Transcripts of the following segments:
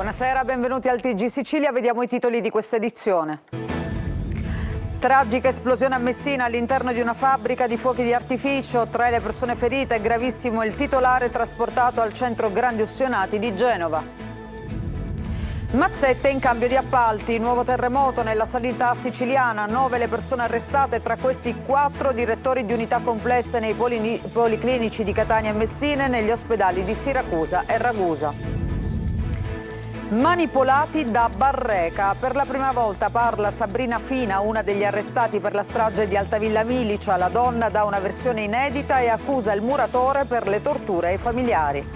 Buonasera, benvenuti al TG Sicilia, vediamo i titoli di questa edizione. Tragica esplosione a Messina all'interno di una fabbrica di fuochi di artificio, 3 le persone ferite, gravissimo il titolare trasportato al centro grandi ustionati di Genova. Mazzette in cambio di appalti, nuovo terremoto nella sanità siciliana, 9 le persone arrestate, tra questi 4 direttori di unità complesse nei policlinici di Catania e Messina e negli ospedali di Siracusa e Ragusa. Manipolati da Barreca. Per la prima volta parla Sabrina Fina, una degli arrestati per la strage di Altavilla Milicia. La donna dà una versione inedita e accusa il muratore per le torture ai familiari.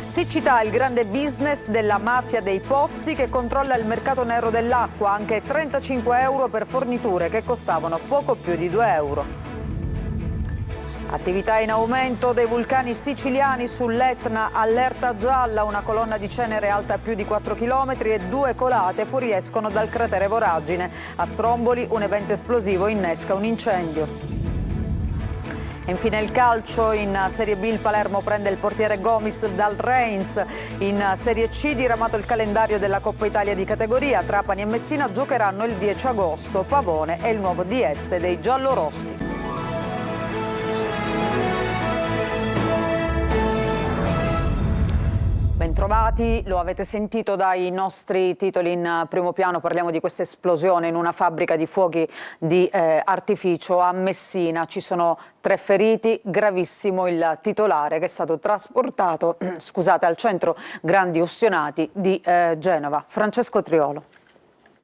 Siccità, il grande business della mafia dei pozzi che controlla il mercato nero dell'acqua, anche 35 euro per forniture che costavano poco più di 2 euro. Attività in aumento dei vulcani siciliani sull'Etna, allerta gialla, una colonna di cenere alta più di 4 km e 2 colate fuoriescono dal cratere Voragine. A Stromboli un evento esplosivo innesca un incendio. E infine il calcio, in Serie B il Palermo prende il portiere Gomis dal Reims. In Serie C diramato il calendario della Coppa Italia di categoria, Trapani e Messina giocheranno il 10 agosto. Pavone è il nuovo DS dei giallorossi. Bentrovati, lo avete sentito dai nostri titoli in primo piano, parliamo di questa esplosione in una fabbrica di fuochi di artificio a Messina. Ci sono 3 feriti, gravissimo il titolare che è stato trasportato al centro grandi ustionati di Genova. Francesco Triolo.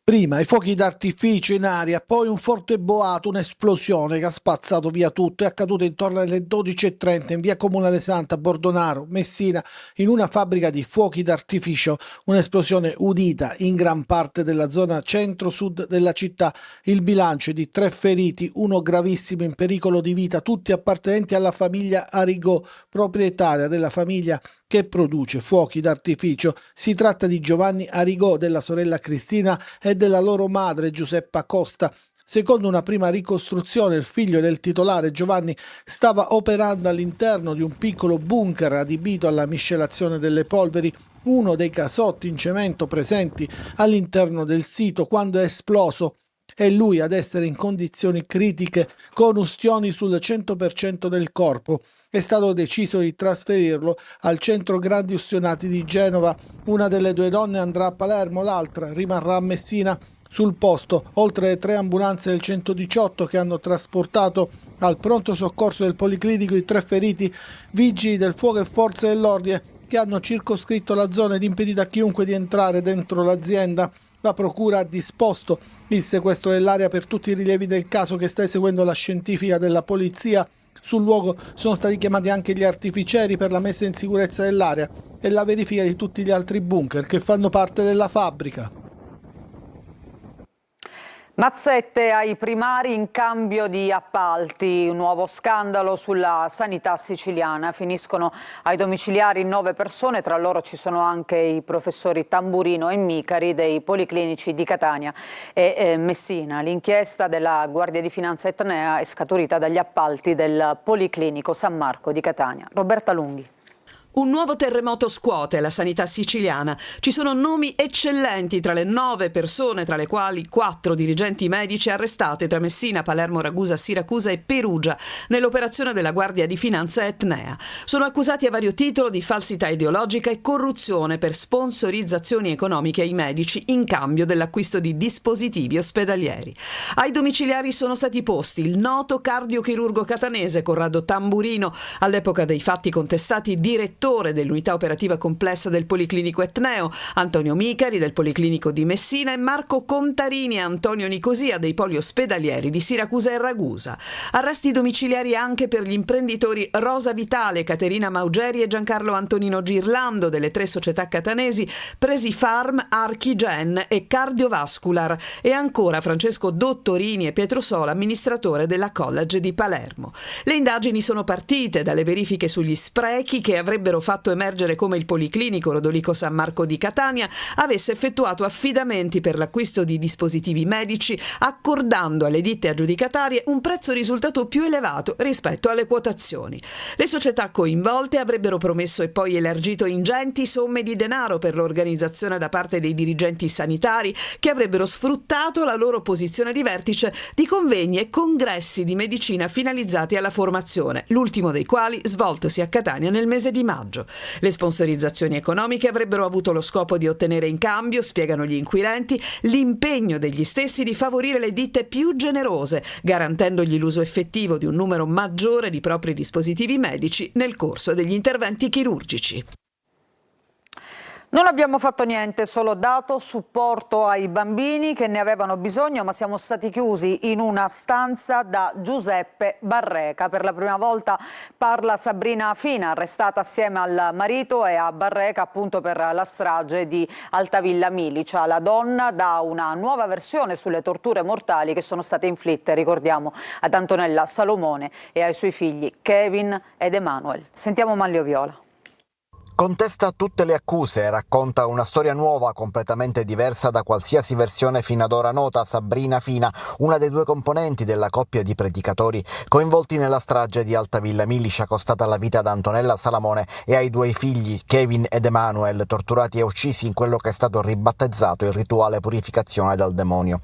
Prima i fuochi d'artificio in aria, poi un forte boato, un'esplosione che ha spazzato via tutto. È accaduto intorno alle 12:30 in via Comunale Santa, Bordonaro, Messina, in una fabbrica di fuochi d'artificio. Un'esplosione udita in gran parte della zona centro-sud della città. Il bilancio è di 3 feriti, uno gravissimo in pericolo di vita, tutti appartenenti alla famiglia Arigò, proprietaria della famiglia che produce fuochi d'artificio. Si tratta di Giovanni Arigò, della sorella Cristina e della loro madre Giuseppa Costa. Secondo una prima ricostruzione, il figlio del titolare Giovanni stava operando all'interno di un piccolo bunker adibito alla miscelazione delle polveri, uno dei casotti in cemento presenti all'interno del sito, quando è esploso. È lui ad essere in condizioni critiche con ustioni sul 100% del corpo. È stato deciso di trasferirlo al centro grandi ustionati di Genova. Una delle 2 donne andrà a Palermo, l'altra rimarrà a Messina. Sul posto, oltre alle 3 ambulanze del 118 che hanno trasportato al pronto soccorso del Policlinico i 3 feriti, vigili del fuoco e forze dell'ordine che hanno circoscritto la zona ed impedito a chiunque di entrare dentro l'azienda. La procura ha disposto il sequestro dell'area per tutti i rilievi del caso che sta eseguendo la scientifica della polizia. Sul luogo sono stati chiamati anche gli artificieri per la messa in sicurezza dell'area e la verifica di tutti gli altri bunker che fanno parte della fabbrica. Mazzette ai primari in cambio di appalti, un nuovo scandalo sulla sanità siciliana. Finiscono ai domiciliari 9 persone, tra loro ci sono anche i professori Tamburino e Micari dei policlinici di Catania e Messina. L'inchiesta della Guardia di Finanza Etnea è scaturita dagli appalti del Policlinico San Marco di Catania. Roberta Lunghi. Un nuovo terremoto scuote la sanità siciliana. Ci sono nomi eccellenti tra le 9 persone, tra le quali 4 dirigenti medici arrestate tra Messina, Palermo, Ragusa, Siracusa e Perugia nell'operazione della Guardia di Finanza Etnea. Sono accusati a vario titolo di falsità ideologica e corruzione per sponsorizzazioni economiche ai medici in cambio dell'acquisto di dispositivi ospedalieri. Ai domiciliari sono stati posti il noto cardiochirurgo catanese Corrado Tamburino, all'epoca dei fatti contestati direttore dell'unità operativa complessa del Policlinico Etneo, Antonio Micari del Policlinico di Messina e Marco Contarini e Antonio Nicosia dei poli ospedalieri di Siracusa e Ragusa. Arresti domiciliari anche per gli imprenditori Rosa Vitale, Caterina Maugeri e Giancarlo Antonino Girlando delle 3 società catanesi Presifarm, Archigen e Cardiovascular e ancora Francesco Dottorini e Pietro Sola, amministratore della College di Palermo. Le indagini sono partite dalle verifiche sugli sprechi che avrebbero avrebbero fatto emergere come il Policlinico Rodolico San Marco di Catania avesse effettuato affidamenti per l'acquisto di dispositivi medici, accordando alle ditte aggiudicatarie un prezzo risultato più elevato rispetto alle quotazioni. Le società coinvolte avrebbero promesso e poi elargito ingenti somme di denaro per l'organizzazione da parte dei dirigenti sanitari, che avrebbero sfruttato la loro posizione di vertice di convegni e congressi di medicina finalizzati alla formazione, l'ultimo dei quali svoltosi a Catania nel mese di maggio. Le sponsorizzazioni economiche avrebbero avuto lo scopo di ottenere in cambio, spiegano gli inquirenti, l'impegno degli stessi di favorire le ditte più generose, garantendogli l'uso effettivo di un numero maggiore di propri dispositivi medici nel corso degli interventi chirurgici. Non abbiamo fatto niente, solo dato supporto ai bambini che ne avevano bisogno, ma siamo stati chiusi in una stanza da Giuseppe Barreca. Per la prima volta parla Sabrina Fina, arrestata assieme al marito e a Barreca appunto per la strage di Altavilla Milicia. La donna dà una nuova versione sulle torture mortali che sono state inflitte, ricordiamo, ad Antonella Salomone e ai suoi figli Kevin ed Emanuel. Sentiamo Manlio Viola. Contesta tutte le accuse e racconta una storia nuova, completamente diversa da qualsiasi versione fino ad ora nota. Sabrina Fina, una dei due componenti della coppia di predicatori coinvolti nella strage di Altavilla Milicia, costata la vita ad Antonella Salamone e ai due figli Kevin ed Emanuel, torturati e uccisi in quello che è stato ribattezzato il rituale purificazione dal demonio.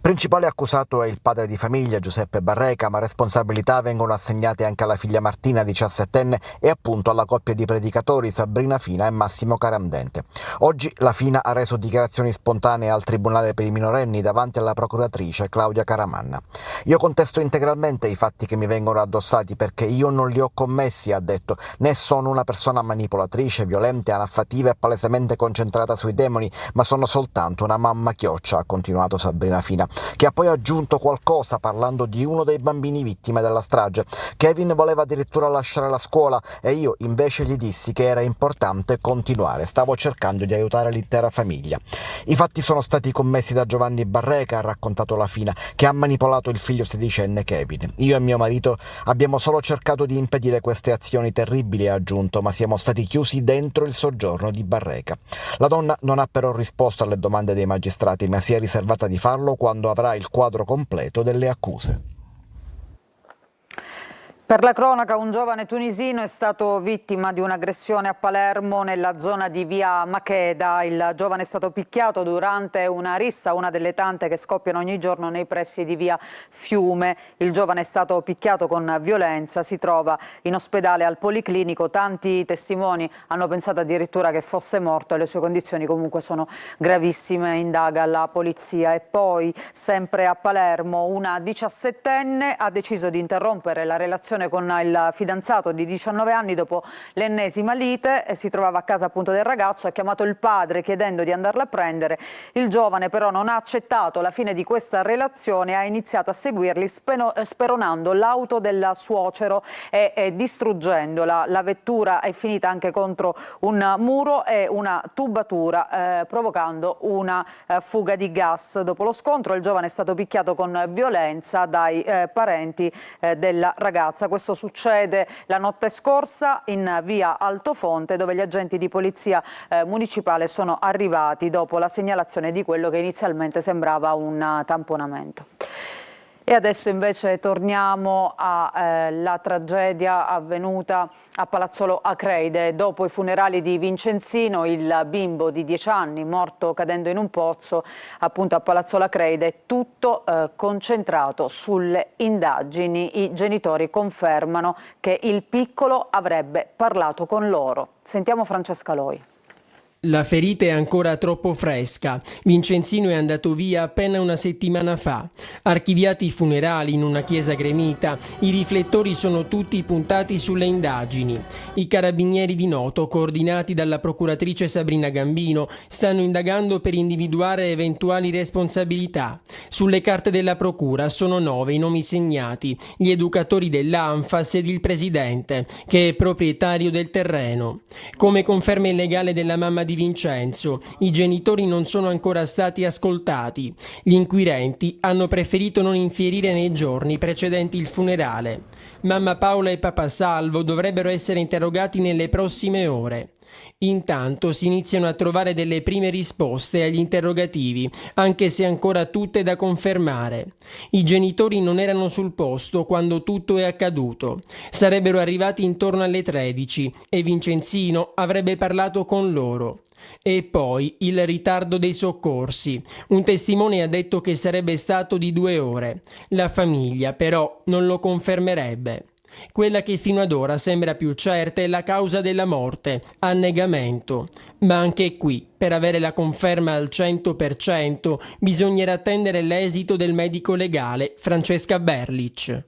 Principale accusato è il padre di famiglia Giuseppe Barreca, ma responsabilità vengono assegnate anche alla figlia Martina, 17enne, e appunto alla coppia di predicatori Sabrina Fina e Massimo Carandente. Oggi la Fina ha reso dichiarazioni spontanee al Tribunale per i minorenni davanti alla procuratrice Claudia Caramanna. Io contesto integralmente i fatti che mi vengono addossati perché io non li ho commessi, ha detto, né sono una persona manipolatrice, violenta, anaffativa e palesemente concentrata sui demoni, ma sono soltanto una mamma chioccia, ha continuato Sabrina Fina, che ha poi aggiunto qualcosa parlando di uno dei bambini vittime della strage. Kevin voleva addirittura lasciare la scuola e io invece gli dissi che era importante continuare, stavo cercando di aiutare l'intera famiglia. I fatti sono stati commessi da Giovanni Barreca, ha raccontato la Fina, che ha manipolato il figlio sedicenne Kevin. Io e mio marito abbiamo solo cercato di impedire queste azioni terribili, ha aggiunto, ma siamo stati chiusi dentro il soggiorno di Barreca. La donna non ha però risposto alle domande dei magistrati, ma si è riservata di farlo quando avrà il quadro completo delle accuse. Per la cronaca, un giovane tunisino è stato vittima di un'aggressione a Palermo nella zona di via Macheda. Il giovane è stato picchiato durante una rissa, una delle tante che scoppiano ogni giorno nei pressi di via Fiume. Il giovane è stato picchiato con violenza, si trova in ospedale al Policlinico. Tanti testimoni hanno pensato addirittura che fosse morto e le sue condizioni comunque sono gravissime, indaga la polizia. E poi, sempre a Palermo, una 17enne ha deciso di interrompere la relazione con il fidanzato di 19 anni dopo l'ennesima lite. Si trovava a casa appunto del ragazzo, ha chiamato il padre chiedendo di andarla a prendere. Il giovane però non ha accettato la fine di questa relazione e ha iniziato a seguirli speronando l'auto del suocero e distruggendola. La vettura è finita anche contro un muro e una tubatura, provocando una fuga di gas. Dopo lo scontro il giovane è stato picchiato con violenza dai parenti della ragazza. Questo succede la notte scorsa in via Altofonte, dove gli agenti di polizia municipale sono arrivati dopo la segnalazione di quello che inizialmente sembrava un tamponamento. E adesso invece torniamo alla tragedia avvenuta a Palazzolo Acreide. Dopo i funerali di Vincenzino, il bimbo di 10 anni morto cadendo in un pozzo appunto a Palazzolo Acreide, è tutto concentrato sulle indagini. I genitori confermano che il piccolo avrebbe parlato con loro. Sentiamo Francesca Loi. La ferita è ancora troppo fresca. Vincenzino è andato via appena una settimana fa. Archiviati i funerali in una chiesa gremita, i riflettori sono tutti puntati sulle indagini. I carabinieri di Noto, coordinati dalla procuratrice Sabrina Gambino, stanno indagando per individuare eventuali responsabilità. Sulle carte della procura sono 9 i nomi segnati, gli educatori dell'ANFAS ed il presidente, che è proprietario del terreno. Come conferma il legale della mamma di di Vincenzo. I genitori non sono ancora stati ascoltati. Gli inquirenti hanno preferito non infierire nei giorni precedenti il funerale. Mamma Paola e papà Salvo dovrebbero essere interrogati nelle prossime ore. Intanto si iniziano a trovare delle prime risposte agli interrogativi, anche se ancora tutte da confermare. I genitori non erano sul posto quando tutto è accaduto. Sarebbero arrivati intorno alle 13 e Vincenzino avrebbe parlato con loro. E poi il ritardo dei soccorsi. Un testimone ha detto che sarebbe stato di 2 ore. La famiglia però non lo confermerebbe. Quella che fino ad ora sembra più certa è la causa della morte, annegamento. Ma anche qui, per avere la conferma al 100%, bisognerà attendere l'esito del medico legale, Francesca Berlich.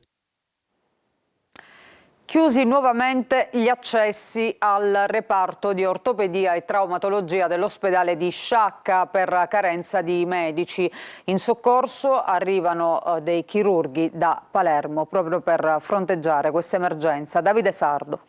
Chiusi nuovamente gli accessi al reparto di ortopedia e traumatologia dell'ospedale di Sciacca per carenza di medici. In soccorso arrivano dei chirurghi da Palermo proprio per fronteggiare questa emergenza. Davide Sardo.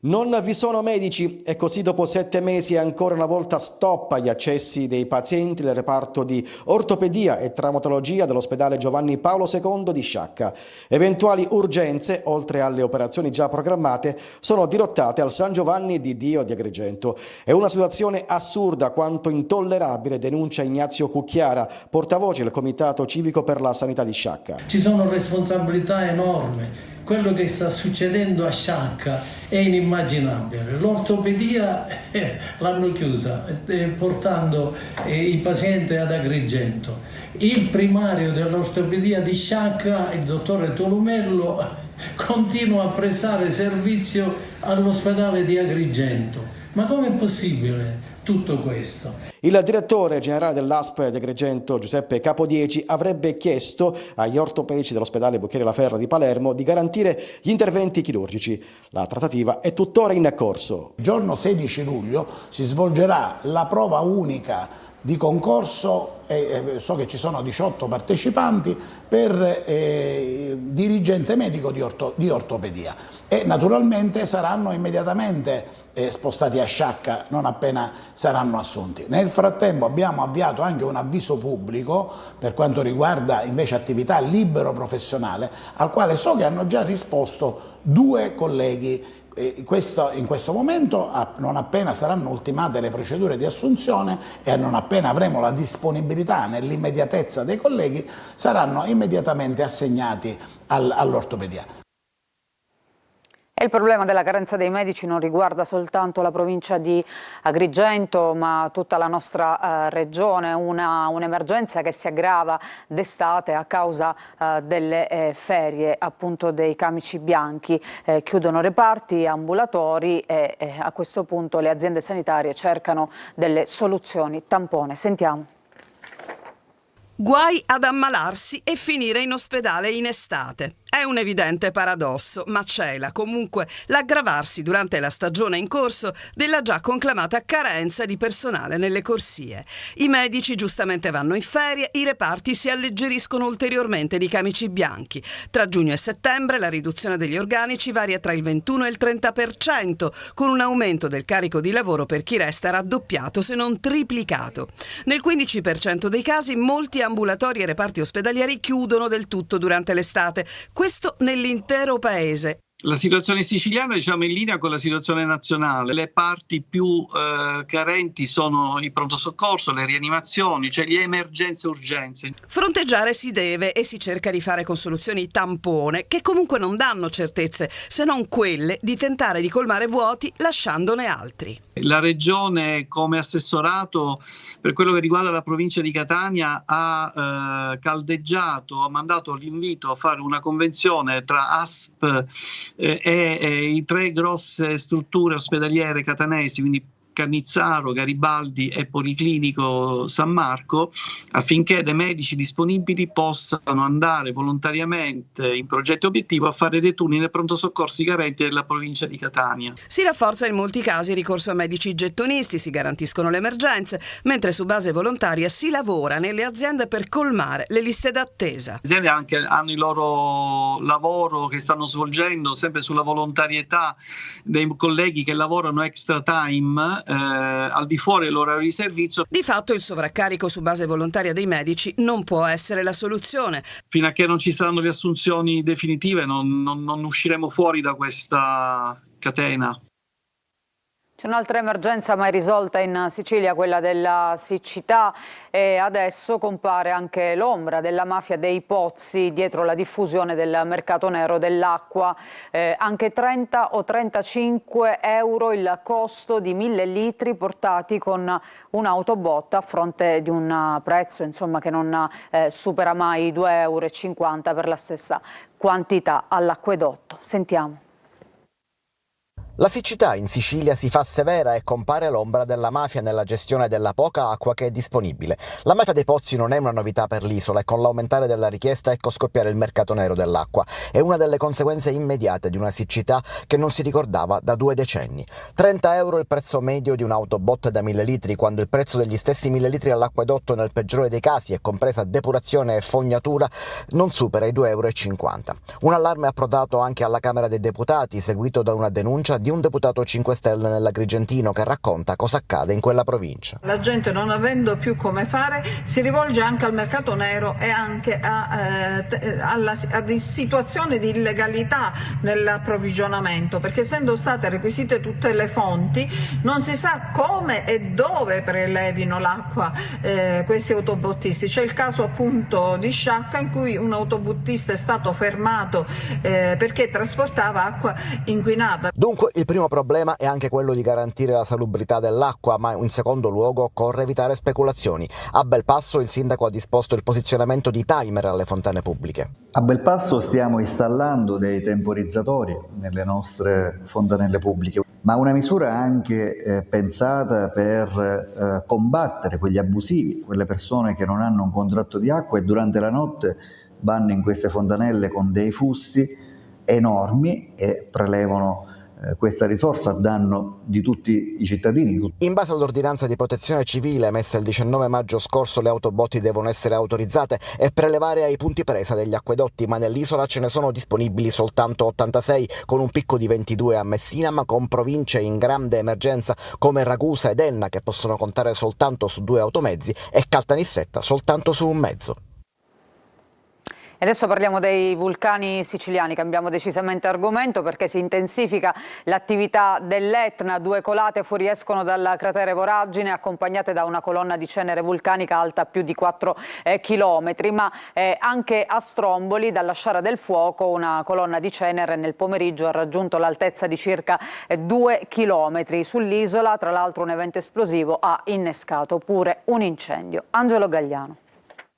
Non vi sono medici e così dopo 7 mesi ancora una volta stop agli accessi dei pazienti del reparto di ortopedia e traumatologia dell'ospedale Giovanni Paolo II di Sciacca. Eventuali urgenze, oltre alle operazioni già programmate, sono dirottate al San Giovanni di Dio di Agrigento. È una situazione assurda quanto intollerabile, denuncia Ignazio Cucchiara, portavoce del Comitato Civico per la Sanità di Sciacca. Ci sono responsabilità enormi. Quello che sta succedendo a Sciacca è inimmaginabile. L'ortopedia l'hanno chiusa, portando i pazienti ad Agrigento. Il primario dell'ortopedia di Sciacca, il dottore Tolumello, continua a prestare servizio all'ospedale di Agrigento. Ma com'è possibile tutto questo? Il direttore generale dell'ASP di Agrigento, Giuseppe Capodieci, avrebbe chiesto agli ortopedici dell'ospedale Bocchieri La Ferra di Palermo di garantire gli interventi chirurgici. La trattativa è tuttora in corso. Il giorno 16 luglio si svolgerà la prova unica di concorso, so che ci sono 18 partecipanti, per dirigente medico di ortopedia, e naturalmente saranno immediatamente spostati a Sciacca non appena saranno assunti. Nel frattempo abbiamo avviato anche un avviso pubblico per quanto riguarda invece attività libero professionale, al quale so che hanno già risposto 2 colleghi. In questo momento, non appena saranno ultimate le procedure di assunzione e non appena avremo la disponibilità nell'immediatezza dei colleghi, saranno immediatamente assegnati all'ortopedia. E il problema della carenza dei medici non riguarda soltanto la provincia di Agrigento, ma tutta la nostra regione, un'emergenza che si aggrava d'estate a causa delle ferie appunto dei camici bianchi. Chiudono reparti, ambulatori e a questo punto le aziende sanitarie cercano delle soluzioni tampone. Sentiamo. Guai ad ammalarsi e finire in ospedale in estate. È un evidente paradosso, ma cela comunque l'aggravarsi durante la stagione in corso della già conclamata carenza di personale nelle corsie. I medici giustamente vanno in ferie, i reparti si alleggeriscono ulteriormente di camici bianchi. Tra giugno e settembre la riduzione degli organici varia tra il 21 e il 30%, con un aumento del carico di lavoro per chi resta raddoppiato se non triplicato. Nel 15% dei casi molti ambulatori e reparti ospedalieri chiudono del tutto durante l'estate. Questo nell'intero paese. La situazione siciliana, diciamo, è in linea con la situazione nazionale. Le parti più carenti sono il pronto soccorso, le rianimazioni, cioè le emergenze e urgenze. Fronteggiare si deve e si cerca di fare con soluzioni tampone, che comunque non danno certezze, se non quelle di tentare di colmare vuoti lasciandone altri. La Regione, come assessorato per quello che riguarda la provincia di Catania, ha caldeggiato, ha mandato l'invito a fare una convenzione tra ASP e i 3 grosse strutture ospedaliere catanesi, quindi Cannizzaro, Garibaldi e Policlinico San Marco, affinché dei medici disponibili possano andare volontariamente in progetto obiettivo a fare dei turni nel pronto soccorsi carenti della provincia di Catania. Si rafforza in molti casi il ricorso a medici gettonisti, si garantiscono le emergenze, mentre su base volontaria si lavora nelle aziende per colmare le liste d'attesa. Le aziende anche hanno il loro lavoro che stanno svolgendo sempre sulla volontarietà dei colleghi che lavorano extra time, al di fuori dell'orario di servizio. Di fatto il sovraccarico su base volontaria dei medici non può essere la soluzione. Fino a che non ci saranno riassunzioni definitive non usciremo fuori da questa catena. C'è un'altra emergenza mai risolta in Sicilia, quella della siccità, e adesso compare anche l'ombra della mafia dei pozzi dietro la diffusione del mercato nero dell'acqua. Anche 30 o 35 euro il costo di 1000 litri portati con un'autobotta, a fronte di un prezzo insomma, che non supera mai i 2,50 euro per la stessa quantità all'acquedotto. Sentiamo. La siccità in Sicilia si fa severa e compare l'ombra della mafia nella gestione della poca acqua che è disponibile. La mafia dei pozzi non è una novità per l'isola e con l'aumentare della richiesta ecco scoppiare il mercato nero dell'acqua. È una delle conseguenze immediate di una siccità che non si ricordava da 2 decenni. 30 euro il prezzo medio di un'autobotta da 1000 litri, quando il prezzo degli stessi 1000 litri all'acquedotto nel peggiore dei casi, e compresa depurazione e fognatura, non supera i 2,50 euro. Un allarme approdato anche alla Camera dei Deputati, seguito da una denuncia di un deputato 5 Stelle nell'Agrigentino che racconta cosa accade in quella provincia. La gente, non avendo più come fare, si rivolge anche al mercato nero e anche a situazioni di illegalità nell'approvvigionamento, perché essendo state requisite tutte le fonti non si sa come e dove prelevino l'acqua questi autobottisti. C'è il caso appunto di Sciacca, in cui un autobottista è stato fermato perché trasportava acqua inquinata. Dunque il primo problema è anche quello di garantire la salubrità dell'acqua, ma in secondo luogo occorre evitare speculazioni. A Belpasso il sindaco ha disposto il posizionamento di timer alle fontane pubbliche. A Belpasso stiamo installando dei temporizzatori nelle nostre fontanelle pubbliche, ma una misura anche pensata per combattere quegli abusivi, quelle persone che non hanno un contratto di acqua e durante la notte vanno in queste fontanelle con dei fusti enormi e prelevano questa risorsa a danno di tutti i cittadini. In base all'ordinanza di protezione civile emessa il 19 maggio scorso, le autobotti devono essere autorizzate e prelevare ai punti presa degli acquedotti, ma nell'isola ce ne sono disponibili soltanto 86, con un picco di 22 a Messina, ma con province in grande emergenza come Ragusa ed Enna che possono contare soltanto su 2 automezzi e Caltanissetta soltanto su un mezzo. E adesso parliamo dei vulcani siciliani, cambiamo decisamente argomento perché si intensifica l'attività dell'Etna. 2 colate fuoriescono dal cratere voragine accompagnate da una colonna di cenere vulcanica alta più di 4 chilometri, ma anche a Stromboli, dalla Sciara del Fuoco, una colonna di cenere nel pomeriggio ha raggiunto l'altezza di circa 2 chilometri. Sull'isola, tra l'altro, un evento esplosivo ha innescato pure un incendio. Angelo Gagliano.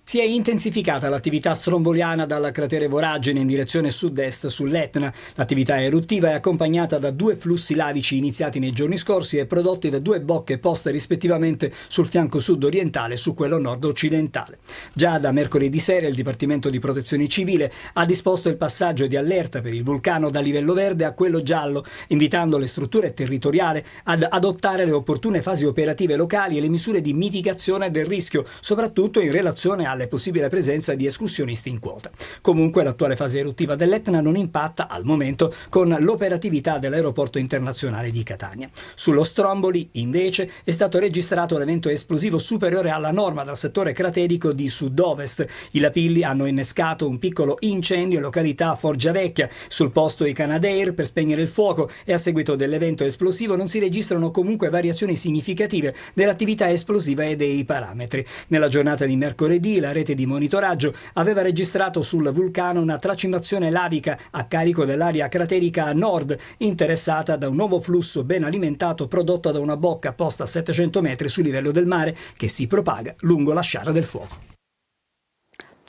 Si è intensificata l'attività stromboliana dal cratere voragine in direzione sud-est sull'Etna. L'attività eruttiva è accompagnata da 2 flussi lavici iniziati nei giorni scorsi e prodotti da 2 bocche poste rispettivamente sul fianco sud-orientale e su quello nord-occidentale. Già da mercoledì sera il Dipartimento di Protezione Civile ha disposto il passaggio di allerta per il vulcano da livello verde a quello giallo, invitando le strutture territoriali ad adottare le opportune fasi operative locali e le misure di mitigazione del rischio, soprattutto in relazione alle possibile presenza di escursionisti in quota. Comunque l'attuale fase eruttiva dell'Etna non impatta al momento con l'operatività dell'aeroporto internazionale di Catania. Sullo Stromboli invece è stato registrato l'evento esplosivo superiore alla norma dal settore craterico di sud-ovest. I lapilli hanno innescato un piccolo incendio in località Foggiavecchia. Sul posto i Canadair per spegnere il fuoco e a seguito dell'evento esplosivo non si registrano comunque variazioni significative dell'attività esplosiva e dei parametri. Nella giornata di mercoledì la rete di monitoraggio aveva registrato sul vulcano una tracimazione lavica a carico dell'area craterica a nord, interessata da un nuovo flusso ben alimentato prodotto da una bocca posta a 700 metri sul livello del mare che si propaga lungo la Sciara del Fuoco.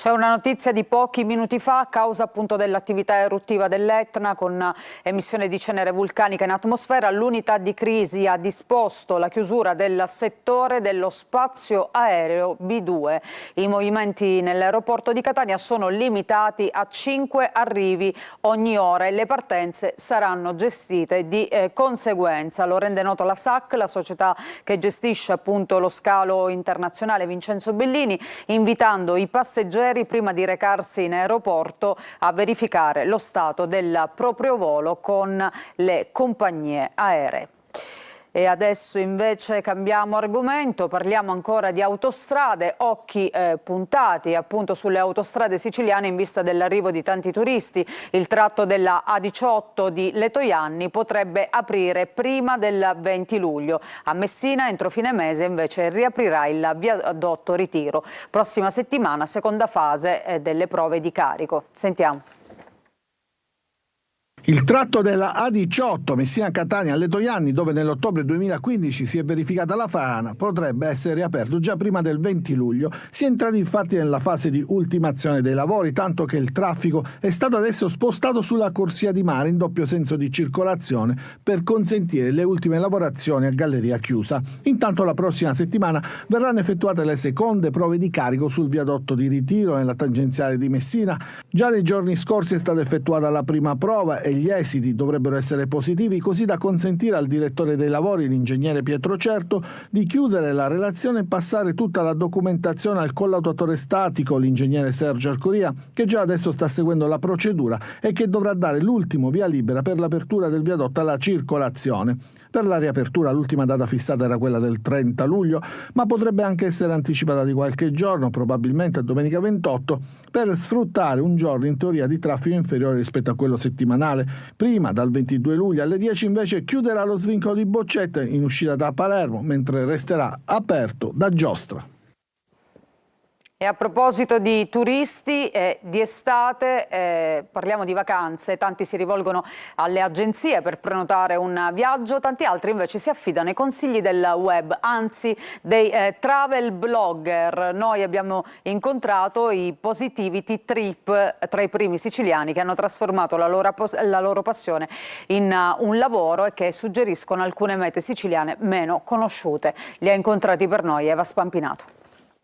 C'è una notizia di pochi minuti fa a causa appunto dell'attività eruttiva dell'Etna con emissione di cenere vulcanica in atmosfera. L'unità di crisi ha disposto la chiusura del settore dello spazio aereo B2. I movimenti nell'aeroporto di Catania sono limitati a 5 arrivi ogni ora e le partenze saranno gestite di conseguenza. Lo rende noto la SAC, la società che gestisce appunto lo scalo internazionale Vincenzo Bellini, invitando i passeggeri prima di recarsi in aeroporto a verificare lo stato del proprio volo con le compagnie aeree. E adesso invece cambiamo argomento, parliamo ancora di autostrade, occhi puntati appunto sulle autostrade siciliane in vista dell'arrivo di tanti turisti. Il tratto della A18 di Letojanni potrebbe aprire prima del 20 luglio. A Messina entro fine mese invece riaprirà il viadotto Ritiro. Prossima settimana, seconda fase delle prove di carico. Sentiamo. Il tratto della A18 Messina-Catania a Letojanni, dove nell'ottobre 2015 si è verificata la frana, potrebbe essere riaperto già prima del 20 luglio. Si è entrati infatti nella fase di ultimazione dei lavori, tanto che il traffico è stato adesso spostato sulla corsia di mare in doppio senso di circolazione per consentire le ultime lavorazioni a galleria chiusa. Intanto la prossima settimana verranno effettuate le seconde prove di carico sul viadotto di Ritiro nella tangenziale di Messina. Già nei giorni scorsi è stata effettuata la prima prova e gli esiti dovrebbero essere positivi, così da consentire al direttore dei lavori, l'ingegnere Pietro Certo, di chiudere la relazione e passare tutta la documentazione al collaudatore statico, l'ingegnere Sergio Arcoria, che già adesso sta seguendo la procedura e che dovrà dare l'ultimo via libera per l'apertura del viadotto alla circolazione. Per la riapertura l'ultima data fissata era quella del 30 luglio, ma potrebbe anche essere anticipata di qualche giorno, probabilmente a domenica 28, per sfruttare un giorno in teoria di traffico inferiore rispetto a quello settimanale. Prima, dal 22 luglio alle 10 invece, chiuderà lo svincolo di Boccette in uscita da Palermo, mentre resterà aperto da Giostra. E a proposito di turisti di estate, parliamo di vacanze, tanti si rivolgono alle agenzie per prenotare un viaggio, tanti altri invece si affidano ai consigli del web, anzi dei travel blogger. Noi abbiamo incontrato i Positivity Trip, tra i primi siciliani che hanno trasformato la loro passione in un lavoro e che suggeriscono alcune mete siciliane meno conosciute. Li ha incontrati per noi Eva Spampinato.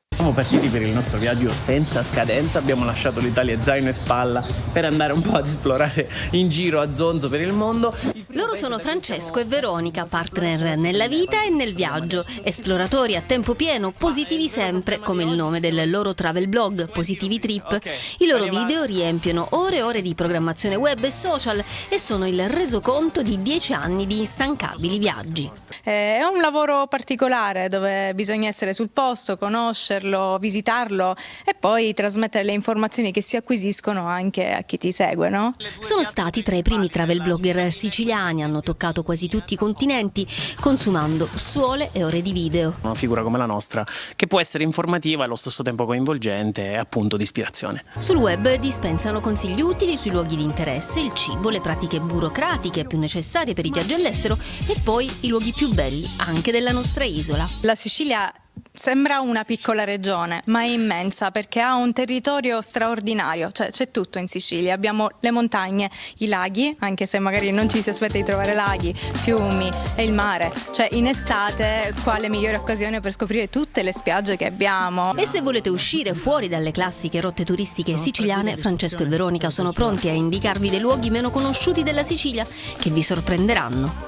Siamo partiti per il nostro viaggio senza scadenza, abbiamo lasciato l'Italia zaino e spalla per andare un po' ad esplorare in giro a zonzo per il mondo. Loro sono Francesco e Veronica, partner nella vita e nel viaggio, esploratori a tempo pieno, positivi sempre, come il nome del loro travel blog, Positivi Trip. I loro video riempiono ore e ore di programmazione web e social e sono il resoconto di 10 anni di instancabili viaggi. È un lavoro particolare dove bisogna essere sul posto, conoscerlo, visitarlo e poi trasmettere le informazioni che si acquisiscono anche a chi ti segue, no? Sono stati tra i primi travel blogger siciliani, hanno toccato quasi tutti i continenti, consumando suole e ore di video. Una figura come la nostra che può essere informativa e allo stesso tempo coinvolgente e appunto di ispirazione. Sul web dispensano consigli utili sui luoghi di interesse, il cibo, le pratiche burocratiche più necessarie per i viaggi all'estero e poi i luoghi più belli anche della nostra isola. La Sicilia sembra una piccola regione, ma è immensa perché ha un territorio straordinario, cioè c'è tutto in Sicilia, abbiamo le montagne, i laghi, anche se magari non ci si aspetta di trovare laghi, fiumi e il mare, cioè in estate quale migliore occasione per scoprire tutte le spiagge che abbiamo. E se volete uscire fuori dalle classiche rotte turistiche siciliane, Francesco e Veronica sono pronti a indicarvi dei luoghi meno conosciuti della Sicilia che vi sorprenderanno.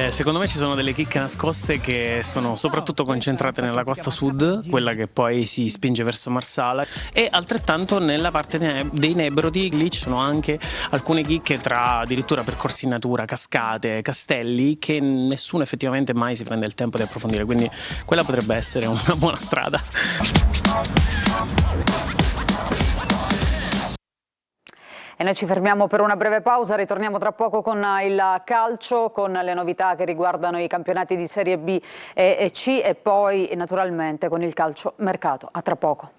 Secondo me ci sono delle chicche nascoste che sono soprattutto concentrate nella costa sud, quella che poi si spinge verso Marsala, e altrettanto nella parte dei Nebrodi. Lì ci sono anche alcune chicche tra addirittura percorsi in natura, cascate, castelli che nessuno effettivamente mai si prende il tempo di approfondire, quindi quella potrebbe essere una buona strada. E noi ci fermiamo per una breve pausa, ritorniamo tra poco con il calcio, con le novità che riguardano i campionati di Serie B e C e poi naturalmente con il calcio mercato. A tra poco.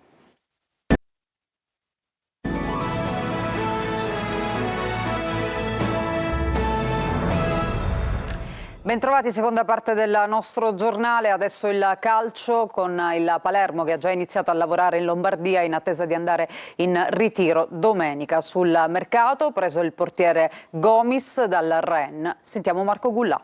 Bentrovati, seconda parte del nostro giornale, adesso il calcio con il Palermo che ha già iniziato a lavorare in Lombardia in attesa di andare in ritiro domenica. Sul mercato preso il portiere Gomis dal Rennes. Sentiamo Marco Gullà.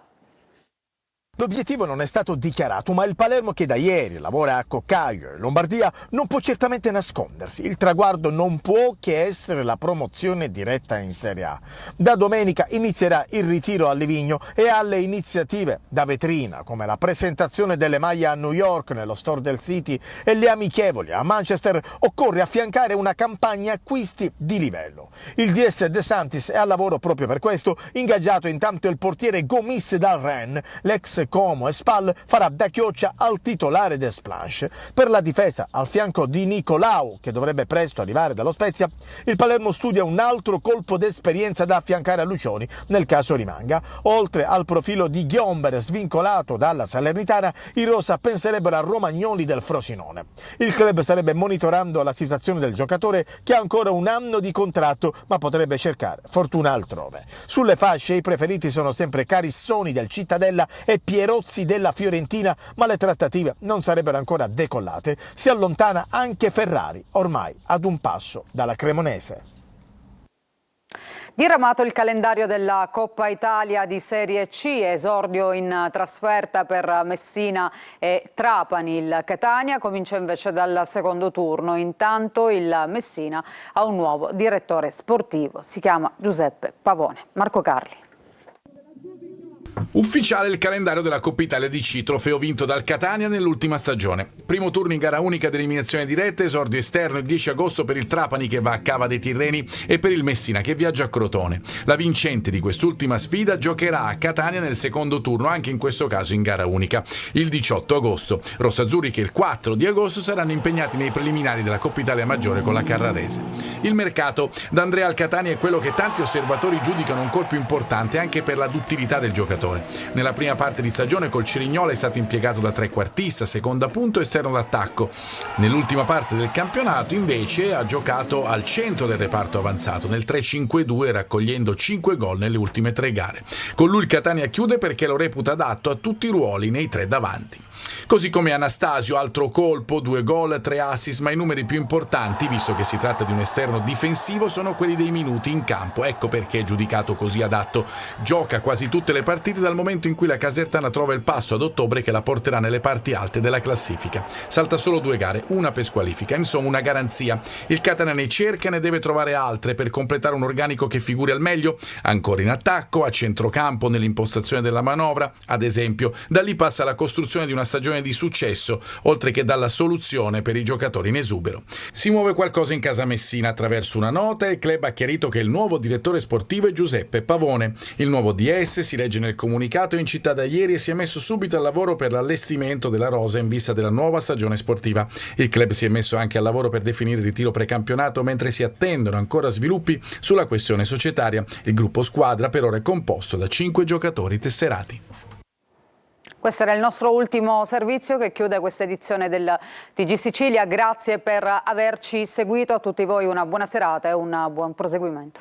L'obiettivo non è stato dichiarato, ma il Palermo, che da ieri lavora a Coccaglio in Lombardia, non può certamente nascondersi. Il traguardo non può che essere la promozione diretta in Serie A. Da domenica inizierà il ritiro a Livigno e alle iniziative da vetrina, come la presentazione delle maglie a New York nello store del City e le amichevoli a Manchester, occorre affiancare una campagna acquisti di livello. Il DS De Santis è al lavoro proprio per questo, ingaggiato intanto il portiere Gomis dal Rennes, l'ex Como e Spal farà da chioccia al titolare del Splash. Per la difesa, al fianco di Nicolau, che dovrebbe presto arrivare dallo Spezia, il Palermo studia un altro colpo d'esperienza da affiancare a Lucioni nel caso rimanga. Oltre al profilo di Ghiomber svincolato dalla Salernitana, i rosa penserebbero a Romagnoli del Frosinone. Il club starebbe monitorando la situazione del giocatore, che ha ancora un anno di contratto ma potrebbe cercare fortuna altrove. Sulle fasce i preferiti sono sempre Carissoni del Cittadella e Pierozzi della Fiorentina, ma le trattative non sarebbero ancora decollate. Si allontana anche Ferrari, ormai ad un passo dalla Cremonese. Diramato il calendario della Coppa Italia di Serie C, esordio in trasferta per Messina e Trapani. Il Catania comincia invece dal secondo turno. Intanto il Messina ha un nuovo direttore sportivo, si chiama Giuseppe Pavone. Marco Carli. Ufficiale il calendario della Coppa Italia di C, trofeo vinto dal Catania nell'ultima stagione. Primo turno in gara unica dell'eliminazione diretta, esordio esterno il 10 agosto per il Trapani che va a Cava dei Tirreni e per il Messina che viaggia a Crotone. La vincente di quest'ultima sfida giocherà a Catania nel secondo turno, anche in questo caso in gara unica, il 18 agosto. Rossazzurri che il 4 di agosto saranno impegnati nei preliminari della Coppa Italia Maggiore con la Carrarese. Il mercato d'Andrea al Catania è quello che tanti osservatori giudicano un colpo importante anche per la duttilità del giocatore. Nella prima parte di stagione col Cerignola è stato impiegato da trequartista, seconda punto, esterno d'attacco. Nell'ultima parte del campionato invece ha giocato al centro del reparto avanzato, nel 3-5-2, raccogliendo 5 gol nelle ultime 3 gare. Con lui il Catania chiude perché lo reputa adatto a tutti i ruoli nei 3 davanti. Così come Anastasio, altro colpo, 2 gol, 3 assist, ma i numeri più importanti, visto che si tratta di un esterno difensivo, sono quelli dei minuti in campo. Ecco perché è giudicato così adatto. Gioca quasi tutte le partite dal momento in cui la Casertana trova il passo ad ottobre che la porterà nelle parti alte della classifica. Salta solo 2 gare, una per squalifica, insomma una garanzia. Il Catania ne cerca e ne deve trovare altre per completare un organico che figuri al meglio, ancora in attacco, a centrocampo, nell'impostazione della manovra, ad esempio. Da lì passa la costruzione di una stagione di successo, oltre che dalla soluzione per i giocatori in esubero. Si muove qualcosa in casa Messina attraverso una nota e il club ha chiarito che il nuovo direttore sportivo è Giuseppe Pavone. Il nuovo DS, si legge nel comunicato, è in città da ieri e si è messo subito al lavoro per l'allestimento della rosa in vista della nuova stagione sportiva. Il club si è messo anche al lavoro per definire il ritiro precampionato, mentre si attendono ancora sviluppi sulla questione societaria. Il gruppo squadra per ora è composto da 5 giocatori tesserati. Questo era il nostro ultimo servizio che chiude questa edizione del TG Sicilia. Grazie per averci seguito, a tutti voi una buona serata e un buon proseguimento.